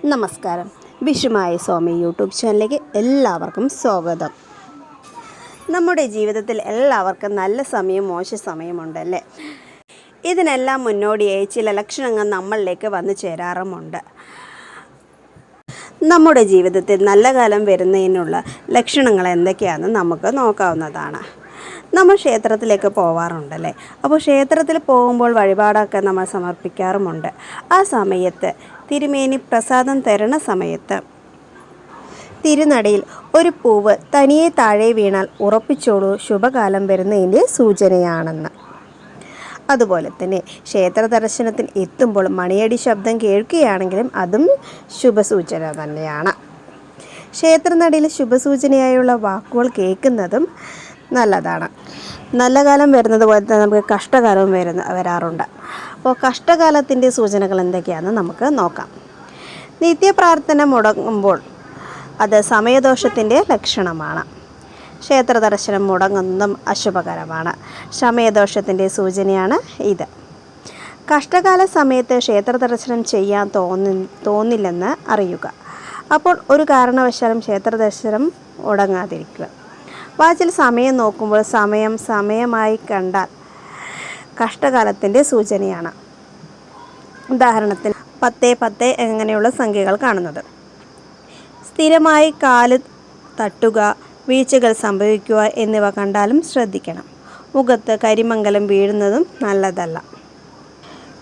നമസ്കാരം. വിഷുമായ സ്വാമി യൂട്യൂബ് ചാനലിലേക്ക് എല്ലാവർക്കും സ്വാഗതം. നമ്മുടെ ജീവിതത്തിൽ എല്ലാവർക്കും നല്ല സമയം മോശ സമയമുണ്ടല്ലേ. ഇതിനെല്ലാം മുന്നോടിയായി ചില ലക്ഷണങ്ങൾ നമ്മളിലേക്ക് വന്നു ചേരാറുമുണ്ട്. നമ്മുടെ ജീവിതത്തിൽ നല്ല കാലം വരുന്നതിനുള്ള ലക്ഷണങ്ങൾ എന്തൊക്കെയാണെന്ന് നമുക്ക് നോക്കാവുന്നതാണ്. നമ്മൾ ക്ഷേത്രത്തിലേക്ക് പോവാറുണ്ടല്ലേ. അപ്പോൾ ക്ഷേത്രത്തിൽ പോകുമ്പോൾ വഴിപാടൊക്കെ നമ്മൾ സമർപ്പിക്കാറുമുണ്ട്. ആ സമയത്ത് തിരുമേനി പ്രസാദം തരണ സമയത്ത് തിരുനടയിൽ ഒരു പൂവ് തനിയെ താഴെ വീണാൽ ഉറപ്പിച്ചോളൂ ശുഭകാലം വരുന്നതിൻ്റെ സൂചനയാണെന്ന്. അതുപോലെ തന്നെ ക്ഷേത്ര ദർശനത്തിന് എത്തുമ്പോൾ മണിയടി ശബ്ദം കേൾക്കുകയാണെങ്കിലും അതും ശുഭസൂചന തന്നെയാണ്. ക്ഷേത്രനടയിൽ ശുഭസൂചനയായുള്ള വാക്കുകൾ കേൾക്കുന്നതും നല്ലതാണ്. നല്ല കാലം വരുന്നത് പോലെ തന്നെ നമുക്ക് കഷ്ടകാലവും വരാറുണ്ട്. അപ്പോൾ കഷ്ടകാലത്തിൻ്റെ സൂചനകൾ എന്തൊക്കെയാണെന്ന് നമുക്ക് നോക്കാം. നിത്യപ്രാർത്ഥന മുടങ്ങുമ്പോൾ അത് സമയദോഷത്തിൻ്റെ ലക്ഷണമാണ്. ക്ഷേത്ര ദർശനം മുടങ്ങുന്നതും അശുഭകരമാണ്. സമയദോഷത്തിൻ്റെ സൂചനയാണ് ഇത്. കഷ്ടകാല സമയത്ത് ക്ഷേത്ര ദർശനം ചെയ്യാൻ തോന്നില്ലെന്ന് അറിയുക. അപ്പോൾ ഒരു കാരണവശാലും ക്ഷേത്ര ദർശനം മുടങ്ങാതിരിക്കുക. വാച്ചിൽ സമയം നോക്കുമ്പോൾ സമയമായി കണ്ടാൽ കഷ്ടകാലത്തിൻ്റെ സൂചനയാണ്. ഉദാഹരണത്തിന് 10 അങ്ങനെയുള്ള സംഖ്യകൾ കാണുന്നത്. സ്ഥിരമായി കാല് തട്ടുക, വീഴ്ചകൾ സംഭവിക്കുക എന്നിവ കണ്ടാലും ശ്രദ്ധിക്കണം. മുഖത്ത് കരിമംഗലം വീഴുന്നതും നല്ലതല്ല.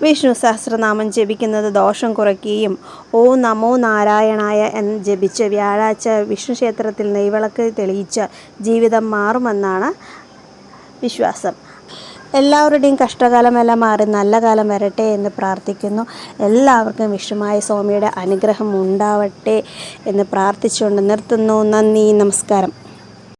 വിഷ്ണു സഹസ്രനാമം ജപിക്കുന്നത് ദോഷം കുറയ്ക്കുകയും ഓം നമോ നാരായണായ എന്ന് ജപിച്ച് വ്യാഴാഴ്ച വിഷ്ണു ക്ഷേത്രത്തിൽ നെയ്വിളക്ക് തെളിയിച്ച ജീവിതം മാറുമെന്നാണ് വിശ്വാസം. എല്ലാവരുടെയും കഷ്ടകാലമെല്ലാം മാറി നല്ല കാലം വരട്ടെ എന്ന് പ്രാർത്ഥിക്കുന്നു. എല്ലാവർക്കും വിഷ്ണുമായ സ്വാമിയുടെ അനുഗ്രഹം ഉണ്ടാവട്ടെ എന്ന് പ്രാർത്ഥിച്ചുകൊണ്ട് നിർത്തുന്നു. നന്ദി, നമസ്കാരം.